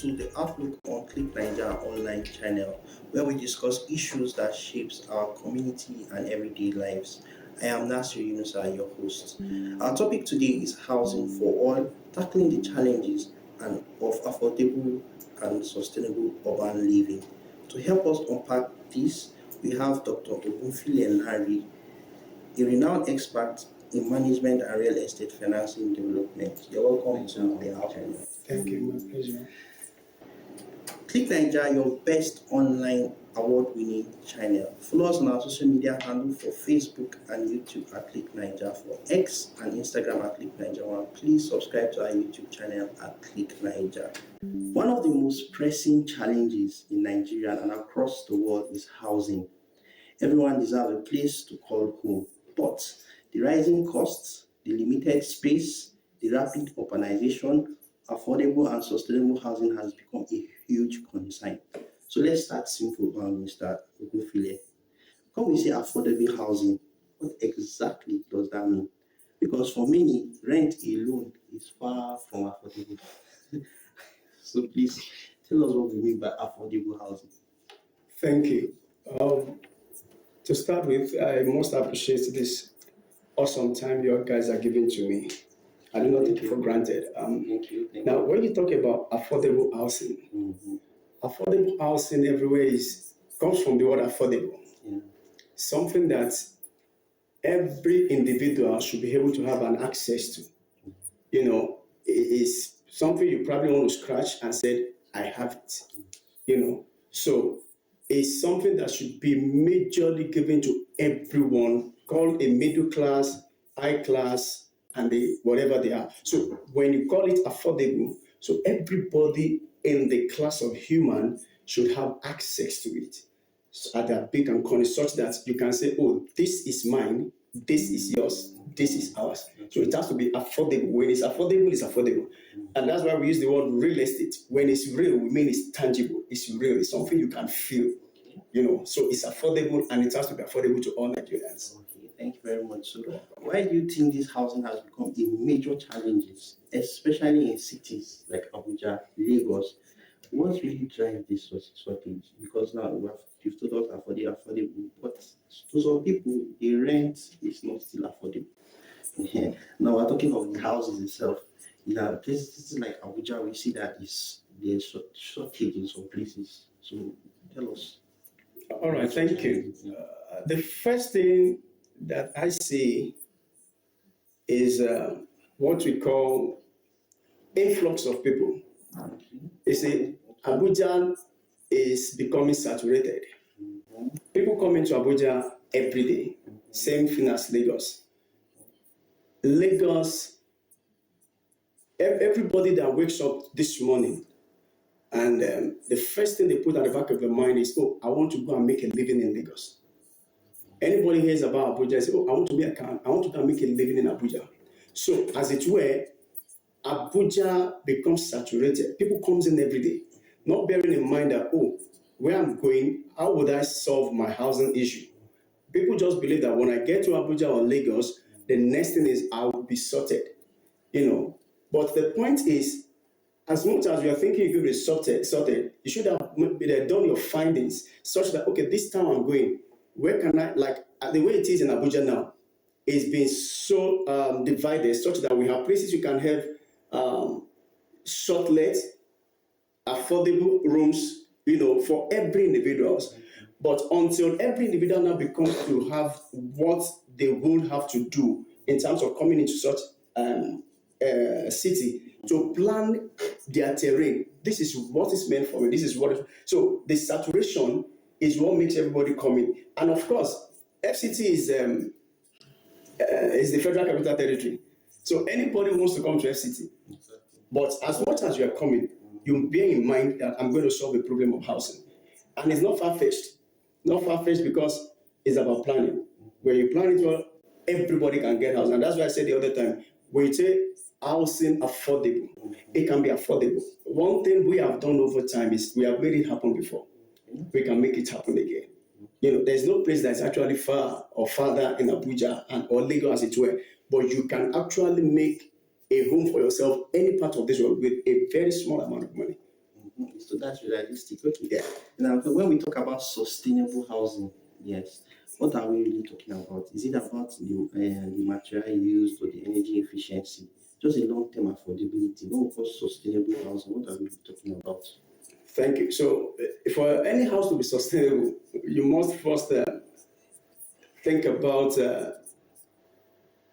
to the Outlook on Click Naija online channel, where we discuss issues that shapes our community and everyday lives. I am Nasir Yunusa, your host. Our topic today is housing for all, tackling the challenges of affordable and sustainable urban living. To help us unpack this, we have Dr. Ogunfile Nari, a renowned expert in management and real estate financing development. You're welcome to the Outlook. Thank you, my pleasure. Click Naija, your best online award-winning channel. Follow us on our social media handle for Facebook and YouTube at Click Naija, for X and Instagram at Click Naija One. Please subscribe to our YouTube channel at Click Naija. One of the most pressing challenges in Nigeria and across the world is housing. Everyone deserves a place to call home, but the rising costs, the limited space, the rapid urbanization, affordable and sustainable housing has become a huge concern. So let's start simple, Mr. Ogufile. When we say affordable housing, what exactly does that mean? Because for many, rent alone is far from affordable. So please tell us what we mean by affordable housing. Thank you. To start with, I must appreciate this awesome time you guys are giving to me. I do not take it for granted. Thank you. Now, when you talk about affordable housing, affordable housing everywhere comes from the word affordable. Yeah. Something that every individual should be able to have an access to. You know, it is something you probably want to scratch and say, I have it. You know, so it's something that should be majorly given to everyone, called a middle class, high class, and whatever they are. So when you call it affordable, so everybody in the class of human should have access to it at their big and corner, such that you can say, oh, this is mine, this is yours, this is ours. So it has to be affordable. When it's affordable, it's affordable. And that's why we use the word real estate. When it's real, we mean it's tangible, it's real, it's something you can feel. You know, so it's affordable, and it has to be affordable to all Nigerians. Okay, thank you very much. So why do you think this housing has become a major challenge, especially in cities like Abuja, Lagos? What really drives this shortage? Because now you've told us affordable, but to some people, the rent is not still affordable. Yeah. Now we're talking of the houses itself. Places like Abuja, we see that there's shortage in some places. So tell us. All right, thank you. The first thing that I see is what we call influx of people. You see, Abuja is becoming saturated. People come into Abuja every day. Same thing as Lagos. Lagos, everybody that wakes up this morning, and the first thing they put at the back of their mind is, oh, I want to go and make a living in Lagos. Anybody hears about Abuja says, oh, I want to go and make a living in Abuja. So, as it were, Abuja becomes saturated. People comes in every day, not bearing in mind that, oh, where I'm going, how would I solve my housing issue? People just believe that when I get to Abuja or Lagos, the next thing is I will be sorted, you know. But the point is, as much as you are thinking you could be sorted, you should have done your findings such that, okay, this time I'm going, where can I, like the way it is in Abuja now, it's been so divided such that we have places you can have short-let, affordable rooms, you know, for every individuals. But until every individual now becomes to have what they would have to do in terms of coming into such city to plan their terrain. This is what is meant for me. This is what. So the saturation is what makes everybody come in. And of course, FCT is the Federal Capital Territory. So anybody wants to come to FCT. But as much as you are coming, you bear in mind that I'm going to solve a problem of housing. And it's not far-fetched. Not far-fetched because it's about planning. When you plan it well, everybody can get housing. And that's why I said the other time, when you say housing affordable, it can be affordable. One thing we have done over time is we have made it happen before. We can make it happen again. You know, there's no place that's actually far or farther in Abuja or Lagos as it were, but you can actually make a home for yourself any part of this world with a very small amount of money. So that's realistic. Okay. Yeah. Now, when we talk about sustainable housing, yes, what are we really talking about? Is it about the material used or the energy efficiency? Just a long-term affordability. When we call sustainable housing, what are we talking about? Thank you. So, for any house to be sustainable, you must first think about the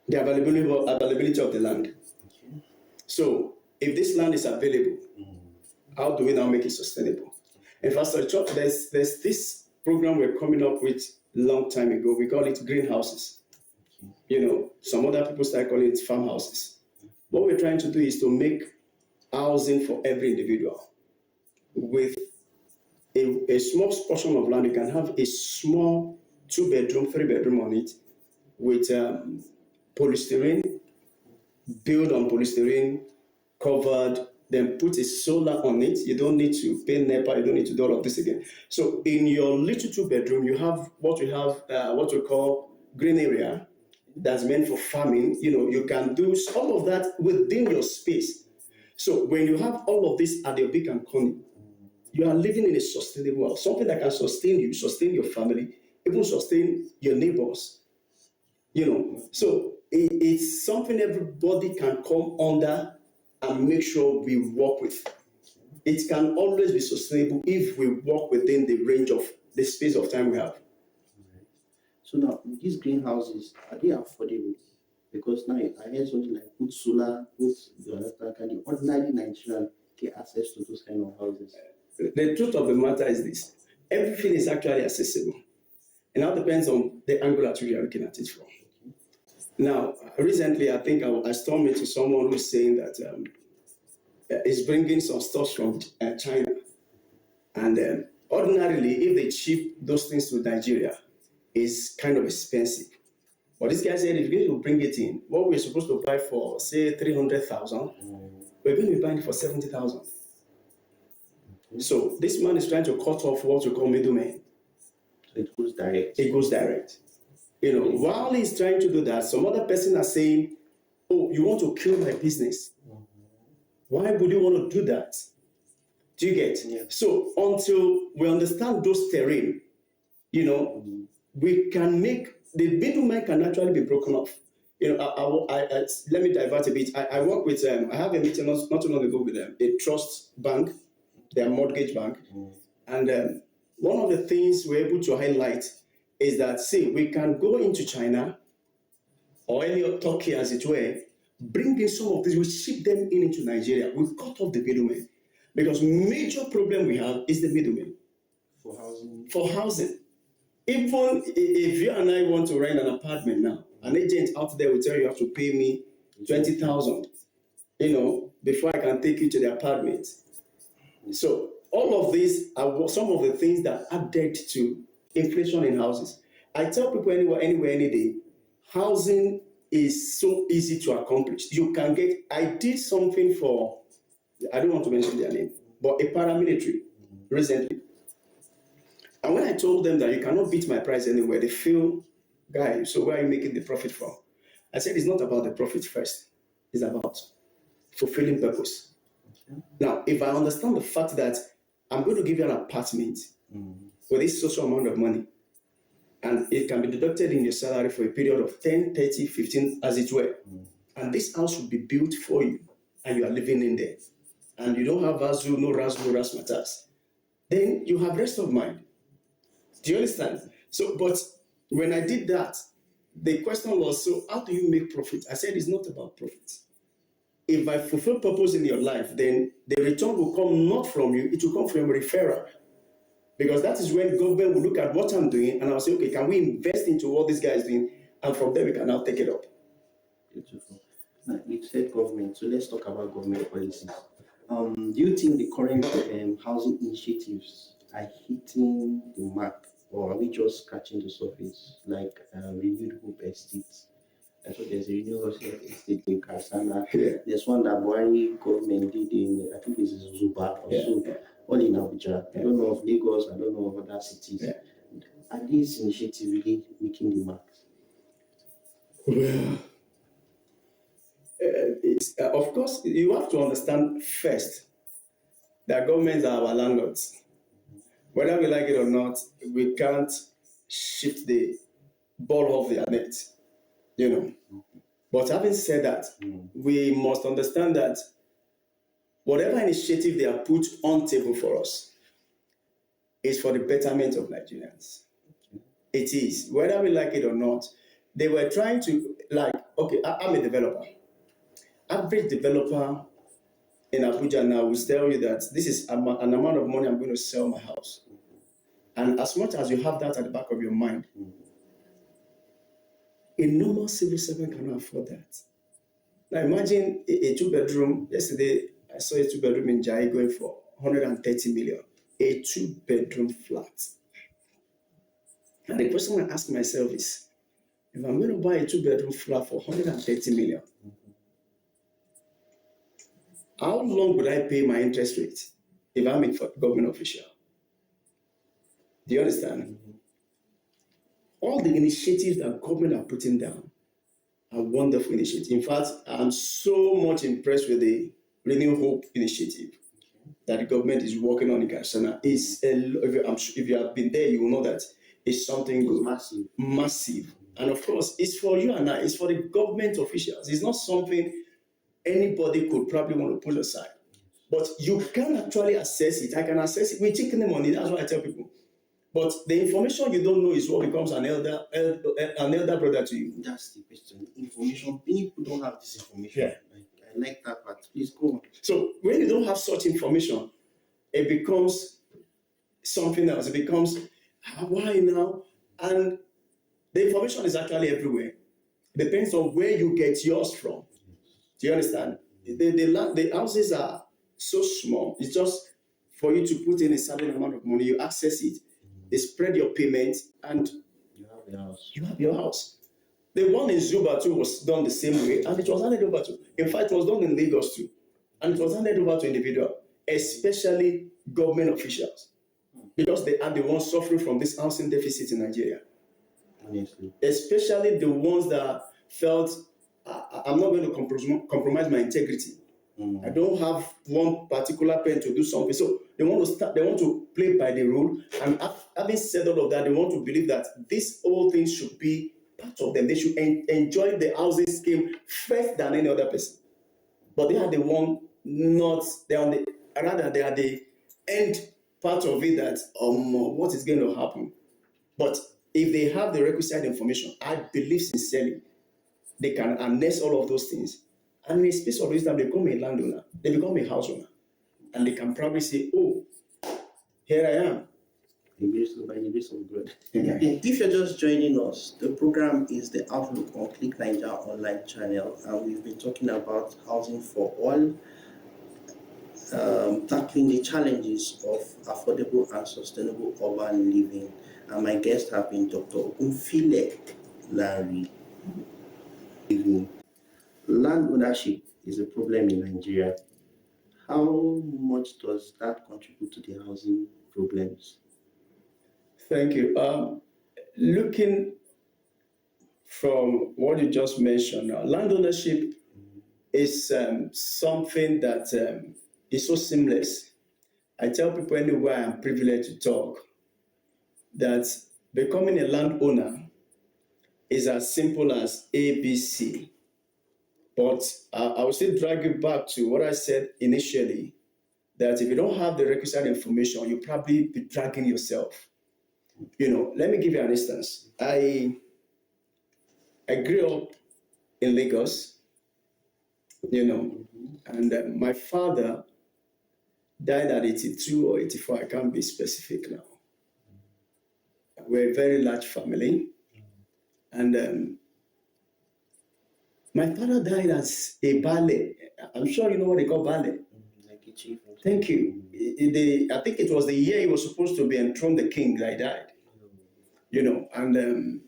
availability of the land. Okay. So, if this land is available, how do we now make it sustainable? Infrastructure, there's this program we're coming up with a long time ago. We call it greenhouses. Some other people start calling it farmhouses. What we're trying to do is to make housing for every individual. With a small portion of land, you can have a small 2-bedroom, 3-bedroom on it with polystyrene, build on polystyrene, covered, then put a solar on it. You don't need to pay NEPA, you don't need to do all of this again. So in your little 2-bedroom, you have what we call green area that's meant for farming. You can do all of that within your space. So when you have all of this at your beak and corner, you are living in a sustainable house, something that can sustain you, sustain your family, even sustain your neighbors. So it's something everybody can come under and make sure we work with. It can always be sustainable if we work within the range of the space of time we have. So now these greenhouses, are they affordable? Because now I heard something like put solar, put the other, can the ordinary Nigerian get access to those kind of houses? The truth of the matter is this: everything is actually accessible. It now depends on the angle at which you are looking at it from. Now, recently, I think I stormed into someone who's saying that is bringing some stuff from China. And ordinarily, if they ship those things to Nigeria, it's kind of expensive. But this guy said if you're going to bring it in, what we're supposed to buy for, say, 300,000, we're going to be buying it for 70,000. So this man is trying to cut off what we call middlemen. So it goes direct. It goes direct. While he's trying to do that, some other person are saying, "Oh, you want to kill my business? Why would you want to do that?" Do you get? Yeah. So until we understand those terrain, we can make the middleman can actually be broken off. Let me divert a bit. I work with I have a meeting not too long ago with a trust bank, their mortgage bank, and one of the things we're able to highlight is that, see, we can go into China or any other Turkey, as it were, bring in some of these, we ship them into Nigeria. We cut off the middleman, because major problem we have is the middleman For housing. for housing. Even if you and I want to rent an apartment now, an agent out there will tell you, you have to pay me 20,000, before I can take you to the apartment. So all of these are some of the things that added to inflation in houses. I tell people anywhere, any day, housing is so easy to accomplish. You can get, I did something for, I don't want to mention their name, but a paramilitary recently. And when I told them that you cannot beat my price anywhere, they feel, guy, so where are you making the profit from? I said, it's not about the profit first. It's about fulfilling purpose. Okay. Now, if I understand the fact that I'm going to give you an apartment with this social amount of money, and it can be deducted in your salary for a period of 10, 30, 15, as it were, and this house will be built for you, and you are living in there, and you don't have Vazu, no razzmatazz, then you have rest of mind. Do you understand? So, but when I did that, the question was, so how do you make profit? I said, it's not about profit. If I fulfill purpose in your life, then the return will come not from you, it will come from a referral. Because that is when government will look at what I'm doing, and I'll say, okay, can we invest into what this guy is doing? And from there, we can now take it up. Beautiful. Now, you said government, so let's talk about government policies. Do you think the current housing initiatives are hitting the mark, or are we just scratching the surface, like renewed hope estates? And so there's a renewed hope estate in Karsana. Yeah. There's one that Buhari government did in, I think this is Zuba or so, all in Abuja. I don't know of Lagos, I don't know of other cities. Are these initiatives really making the mark? Well, of course, you have to understand first that governments are our landlords. Whether we like it or not, we can't shift the ball off their net, you know. But having said that, we must understand that whatever initiative they have put on table for us is for the betterment of Nigerians. It is, whether we like it or not. They were trying to, like, okay, I'm a developer. Average developer in Abuja now will tell you that this is an amount of money I'm going to sell my house. And as much as you have that at the back of your mind, a normal civil servant cannot afford that. Now imagine a two-bedroom. Yesterday, I saw a two-bedroom in Jai going for 130 million. A two-bedroom flat. And the question I ask myself is, if I'm going to buy a two-bedroom flat for 130 million, how long would I pay my interest rate if I'm a government official? Do you understand? All the initiatives that government are putting down are wonderful initiatives. In fact, I'm so much impressed with the Renew Hope initiative that the government is working on in Ghana. If you have been there, you will know that it's something good. Massive. Massive. And of course, it's for you and I, it's for the government officials. It's not something anybody could probably want to push aside. But you can actually access it. I can access it. We're taking the money. That's what I tell people. But the information you don't know is what becomes an elder brother to you. That's the question. Information. Many people don't have this information. Yeah. I like that part. Please go on. So when you don't have such information, it becomes something else. It becomes, why now? And the information is actually everywhere. It depends on where you get yours from. Do you understand? The houses are so small. It's just for you to put in a certain amount of money, you access it. They spread your payment, and You have your house. you have your house. The one in Zuba too was done the same way, and it was handed over to. In fact, it was done in Lagos too, and it was handed over to individuals, especially government officials, because they are the ones suffering from this housing deficit in Nigeria. Honestly. Especially the ones that felt, I'm not going to compromise my integrity. I don't have one particular pen to do something. So they want to play by the rule. And having said all of that, they want to believe that this whole thing should be part of them. They should enjoy the housing scheme first than any other person. But they are the one they are the end part of it that what is going to happen. But if they have the requisite information, I believe sincerely they can harness all of those things. And in a space of wisdom, they become a landowner, they become a house owner. And they can probably say, oh, here I am. By the grace of God. If you're just joining us, the program is the Outlook on Click Naija online channel, and we've been talking about housing for all, tackling the challenges of affordable and sustainable urban living. And my guests have been Dr. Ogunfile Larry. Land ownership is a problem in Nigeria. How much does that contribute to the housing problems? Thank you. Looking from what you just mentioned, land ownership is something that is so seamless. I tell people anywhere I'm privileged to talk that becoming a landowner is as simple as ABC. But I will still drag you back to what I said initially, that if you don't have the requisite information, you'll probably be dragging yourself. Let me give you an instance. I grew up in Lagos, and my father died at 82 or 84. I can't be specific now. We're a very large family, and my father died as a ballet. I'm sure you know what they call ballet. Like a chief. Thank you. I think it was the year he was supposed to be enthroned the king that died. And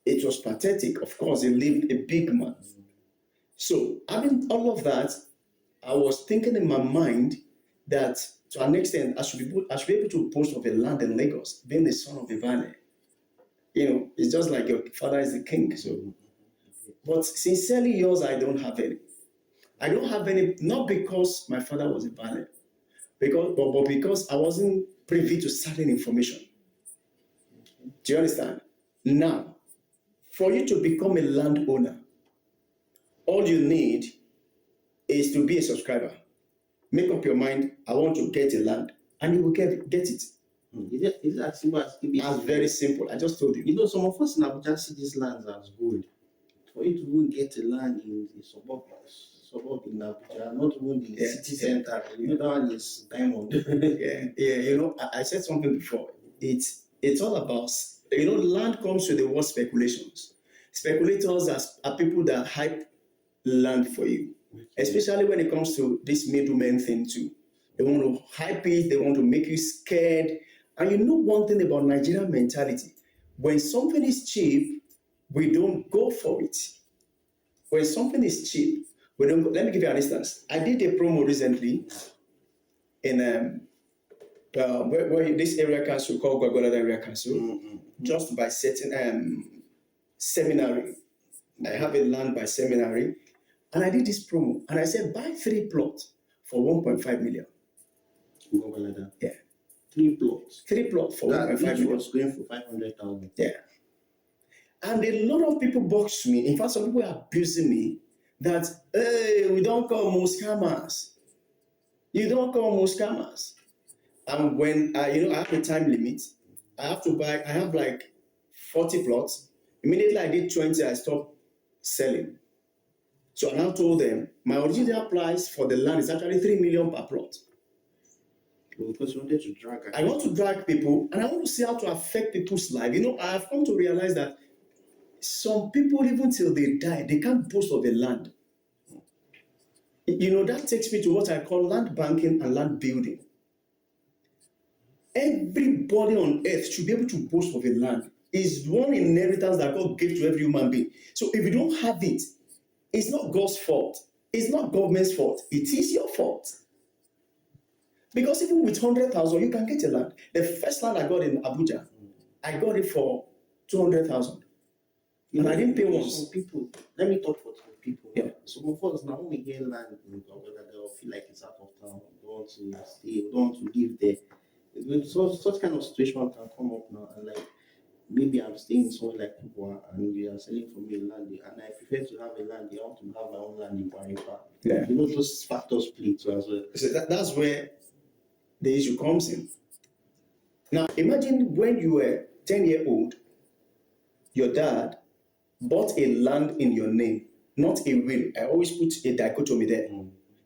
it was pathetic. Of course, he lived a big man. So having all of that, I was thinking in my mind that to an extent, I should be able to boast of a land in Lagos, being the son of a valet. It's just like your father is the king. So, but sincerely yours, I don't have any. I don't have any, not because my father was a valet, because I wasn't privy to certain information. Do you understand? Now, for you to become a landowner, all you need is to be a subscriber. Make up your mind, I want to get a land, and you will get it. Is it as simple as maybe? As very simple. I just told you. You know, some of us in Abuja see these lands as gold. For you to even get a land in the suburb in Abuja, not even the city center, you know, that one is diamond. Yeah. You know, I said something before. It's all about, you know, land comes with the word speculations. Speculators are people that hype land for you, especially when it comes to this middleman thing too. They want to hype it, they want to make you scared. And you know one thing about Nigerian mentality, when something is cheap, we don't go for it. When something is cheap, we don't go. Let me give you an instance. I did a promo recently in where this area council called Gwagwalada Area Council, just by setting seminary. I have a land by seminary, and I did this promo, and I said buy 3 plots for 1.5 million. Gwagwalada. Yeah. 3 plots. 3 plots for 1.5 million. Was going for 500,000. Yeah. And a lot of people boxed me. In fact, some people are abusing me that, hey, we don't call most scammers. You don't call most scammers. And when I have a time limit, I have to buy, I have like 40 plots. Immediately I did 20, I stopped selling. So I now told them my original price for the land is actually 3 million per plot. Because you wanted to drag. I want to drag people, and I want to see how to affect people's life. You know, I have come to realize that some people, even till they die, they can't boast of a land. You know, that takes me to what I call land banking and land building. Everybody on earth should be able to boast of a land. It's one inheritance that God gave to every human being. So if you don't have it, it's not God's fault. It's not government's fault. It is your fault. Because even with 100,000, you can get a land. The first land I got in Abuja, I got it for 200,000. And I didn't pay once. Some people, let me talk for some people. Yeah. Some of us now, when we get land in Gwagwalada, they'll feel like it's out of town. Don't want to stay, don't want to live there. Such kind of situation can come up now, and like maybe I'm staying somewhere like Kubwa and you are selling for me a land, and I prefer to have a land. I want to have my own land in Guaripa. Yeah. You know, those factors play too as well. So that's where the issue comes in. Now, imagine when you were 10-year-old, your dad bought a land in your name, not a will. I always put a dichotomy there.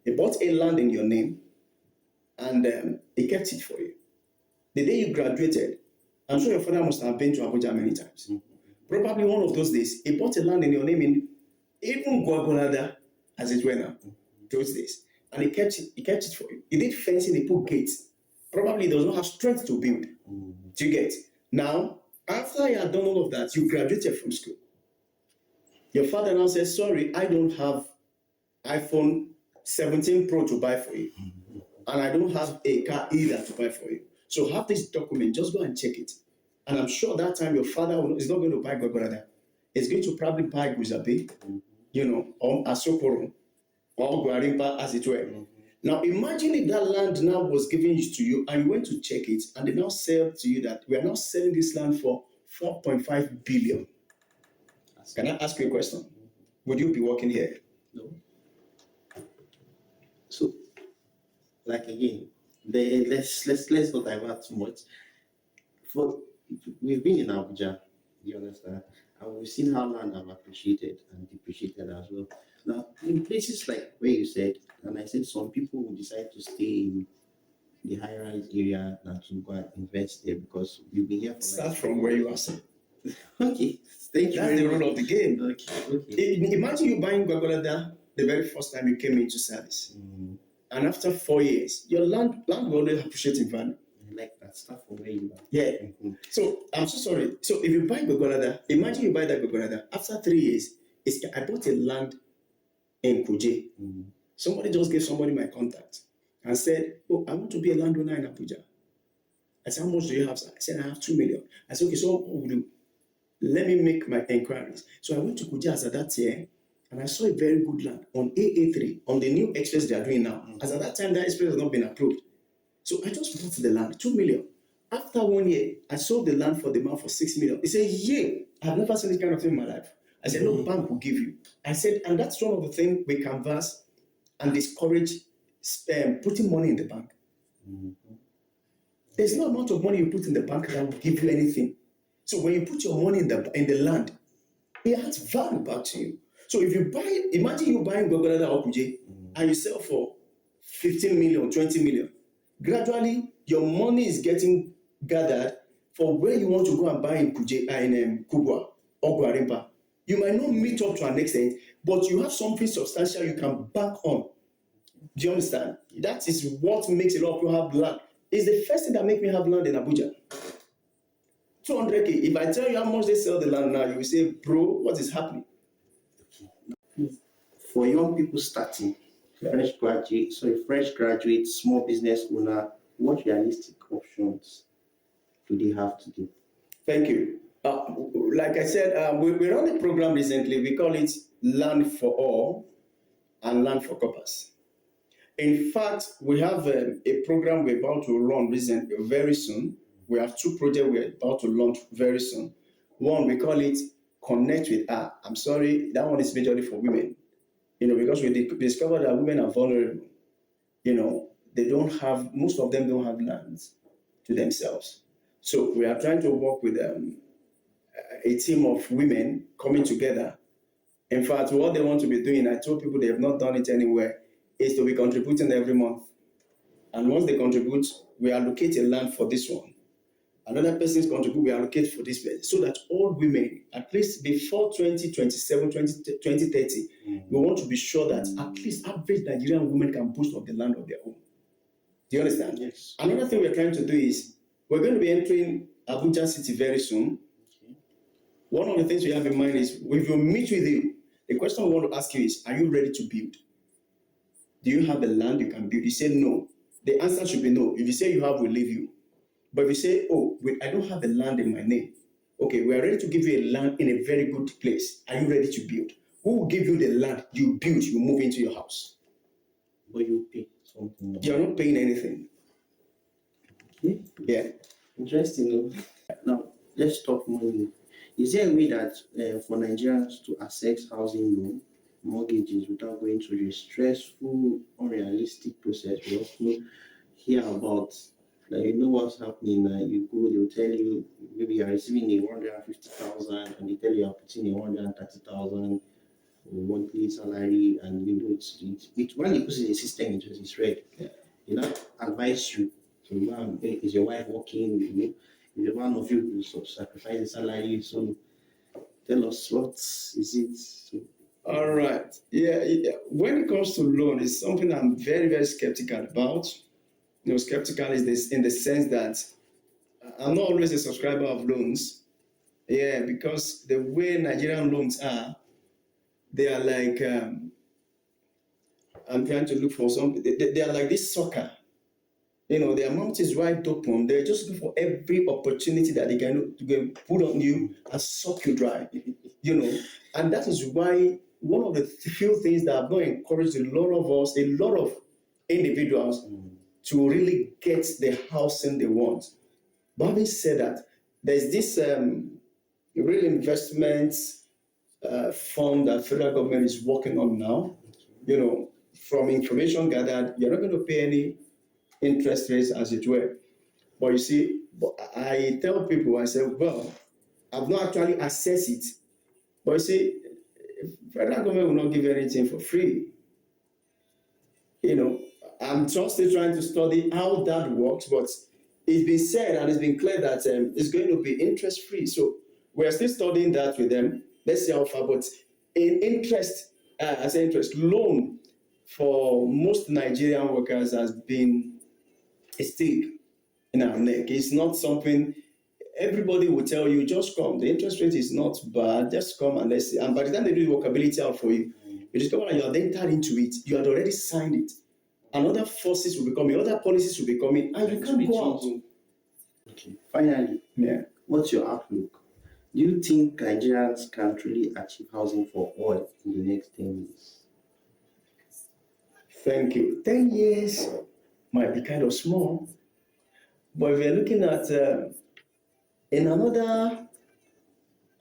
He bought a land in your name, and he kept it for you. The day you graduated, I'm sure your father must have been to Abuja many times. Probably one of those days, he bought a land in your name in even Gwagwalada, as it were now, those days. And he kept it for you. He did fencing, he put gates. Probably he does not have strength to build. Do you get? Now, after you had done all of that, you graduated from school. Your father now says, sorry, I don't have iPhone 17 Pro to buy for you. And I don't have a car either to buy for you. So have this document, just go and check it. And I'm sure that time your father is not going to buy Gwagwalada. He's going to probably buy Guzabe, or Asokoro, or Guarimpa, as it were. Now imagine if that land now was given to you and you went to check it, and they now sell to you that we are now selling this land for 4.5 billion. Can I ask you a question? Would you be working here? No. So, like again, let's not divert too much. We've been in Abuja, you understand, and we've seen how land have appreciated and depreciated as well. Now, in places like where you said, and I said some people will decide to stay in the high-rise area than to go and invest there because we've been here for Start from where you are saying. Okay, thank you. That's the rule of the game. Okay. Imagine you buying Gwagwalada the very first time you came into service. And after 4 years, your land will always appreciate in value. I like that stuff from where you are. Yeah. So I'm so sorry. So if you buy Gwagwalada, imagine you buy that Gwagwalada. After 3 years, I bought a land in Kuje. Somebody just gave somebody my contact and said, oh, I want to be a landowner in Abuja. I said, how much do you have? I said, I have 2 million. I said, okay, so what will do? Let me make my inquiries. So I went to Kuje as at that year, and I saw a very good land on AA3, on the new express they are doing now. As at that time, that express has not been approved. So I just bought the land, 2 million. After 1 year, I sold the land for the man for 6 million. He said, yeah, I've never seen this kind of thing in my life. I said, no bank will give you. I said, and that's one of the things we canvas and discourage putting money in the bank. There's no amount of money you put in the bank that will give you anything. So when you put your money in the land, it adds value back to you. So if you buy, imagine you buying Gogodada Okuje and you sell for 15 million, 20 million. Gradually, your money is getting gathered for where you want to go and buy in Kubwa or Guarimpa. You might not meet up to an extent, but you have something substantial you can bank on. Do you understand? That is what makes a lot of people have land. It's the first thing that makes me have land in Abuja. 200K. If I tell you how much they sell the land now, you will say, bro, what is happening? For young people starting, fresh graduate, small business owner, what realistic options do they have to do? Thank you. Like I said, we run a program recently. We call it Land for All and Land for Corpus. In fact, we have a program we're about to run very soon. We have 2 projects we're about to launch very soon. One, we call it Connect with Her. I'm sorry, that one is majorly for women. Because we discovered that women are vulnerable. Most of them don't have lands to themselves. So we are trying to work with a team of women coming together. In fact, what they want to be doing, I told people they have not done it anywhere, is to be contributing every month. And once they contribute, we allocate a land for this one. Another person's contribute, we allocate for this person. So that all women, at least before 2027, 2030, we want to be sure that at least average Nigerian women can boast of the land of their own. Do you understand? Yes. Another thing we're trying to do is, we're going to be entering Abuja City very soon. Okay. One of the things we have in mind is, if we meet with you, the question we want to ask you is, are you ready to build? Do you have the land you can build? You say no. The answer should be no. If you say you have, we'll leave you. But if you say, oh, wait, I don't have the land in my name. Okay, we are ready to give you a land in a very good place. Are you ready to build? Who will give you the land? You build, you move into your house. But you pay something. You're not paying anything. Okay. Yeah. Interesting. Now, let's talk money. Is there a way that for Nigerians to access housing loan, mortgages without going through a stressful, unrealistic process? We also hear about, what's happening. You go, they'll tell you maybe you're receiving a 150,000 and they tell you you're putting a 130,000 monthly salary, and it's when you put in the system, it's red. Yeah. They not advise you. So, is your wife working? Is the one of you who sacrifice the salary? So, tell us, what is it? So, all right. Yeah. When it comes to loan, it's something I'm very, very skeptical about. Skeptical is this in the sense that I'm not always a subscriber of loans. Yeah, because the way Nigerian loans are, they are like, I'm trying to look for something. They are like this soccer. The amount is right open. They're just looking for every opportunity that they can put on you and suck you dry. And that is why one of the few things that have not encouraged a lot of individuals to really get the housing they want. But having said that, there's this real investment fund that federal government is working on now. From information gathered, you're not going to pay any interest rates as it were. But you see, I tell people, I say, well, I've not actually assessed it. But you see, federal government will not give anything for free. I'm just still trying to study how that works, but it's been said and it's been clear that it's going to be interest free. So we're still studying that with them. Let's see how far. But in interest loan for most Nigerian workers has been a stick in our neck. It's not something everybody will tell you, just come. The interest rate is not bad. Just come and let's see. And by the time they do the workability out for you, you discover that you are then tied into it. You had already signed it. And other forces will be coming, other policies will be coming, and you can't go out. Okay. Finally, what's your outlook? Do you think Nigerians can truly achieve housing for all in the next 10 years? Thank you. 10 years might be kind of small, But if you're looking at in another,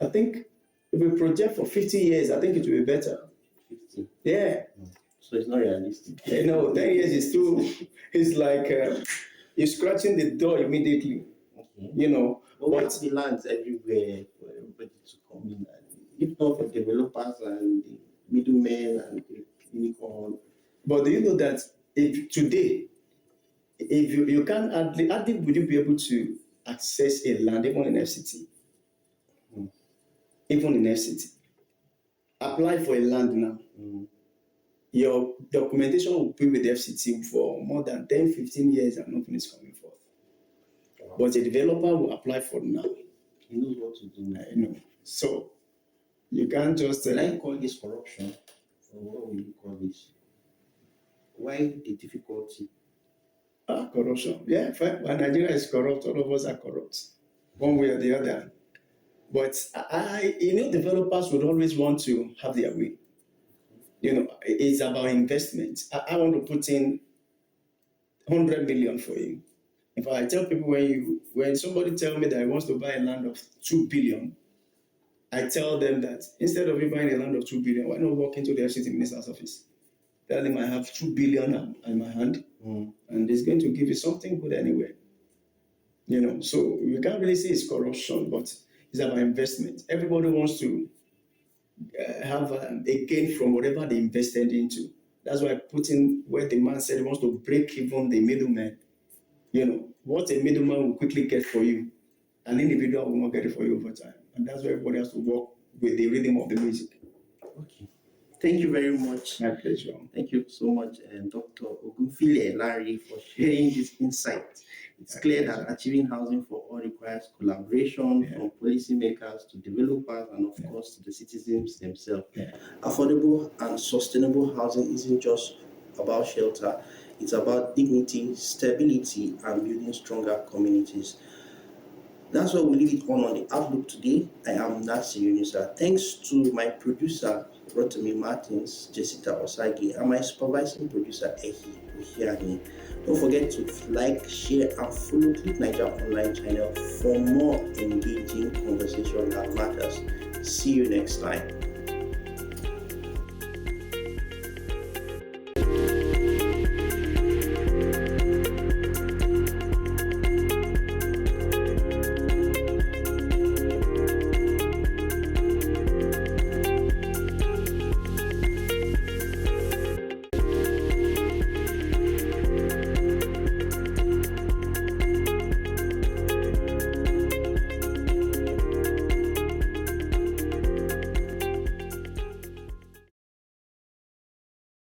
I think if we project for 50 years, I think it will be better. 50. Yeah. So it's not realistic. 10 years is too, it's like you're scratching the door immediately, Okay. But we have the lands everywhere for everybody to come in. And if not for developers and the middlemen and the unicorn. But do you know that if today, if you can't hardly would you be able to access a land even in FCT? Even in FCT. Apply for a land now. Your documentation will be with the FCT for more than 10, 15 years and nothing is coming forth. Wow. But a developer will apply for now. He knows what to do. I know. So you can't just Can I call this corruption? Or what will you call this? Why the difficulty? Corruption. Yeah, fine. When Nigeria is corrupt, all of us are corrupt, one way or the other. But developers would always want to have their way. It's about investment. I want to put in 100 million for you. In fact, I tell people when somebody tells me that he wants to buy a land of 2 billion, I tell them that instead of you buying a land of 2 billion, why not walk into the FCT minister's office? Tell him I have 2 billion in my hand, and it's going to give you something good anyway. So we can't really say it's corruption, but it's about investment. Everybody wants to have a gain from whatever they invested into. That's why I put in where the man said he wants to break even the middleman. What a middleman will quickly get for you, an individual will not get it for you over time. And that's why everybody has to work with the rhythm of the music. Okay. Thank you very much. My pleasure. Thank you so much, Dr. Ogunfile Larry, for sharing this insight. It's clear that achieving housing for all requires collaboration from policymakers to developers and, of course, to the citizens themselves. Affordable and sustainable housing isn't just about shelter. It's about dignity, stability, and building stronger communities. That's what we leave it on the Outlook today. I am Nancy Yunusa. Thanks to my producer, Rotimi Martins, Jessica Osagi, and my supervising producer, Ehi Uhiani. Don't forget to like, share, and follow Click Naija online channel for more engaging conversation that matters. See you next time.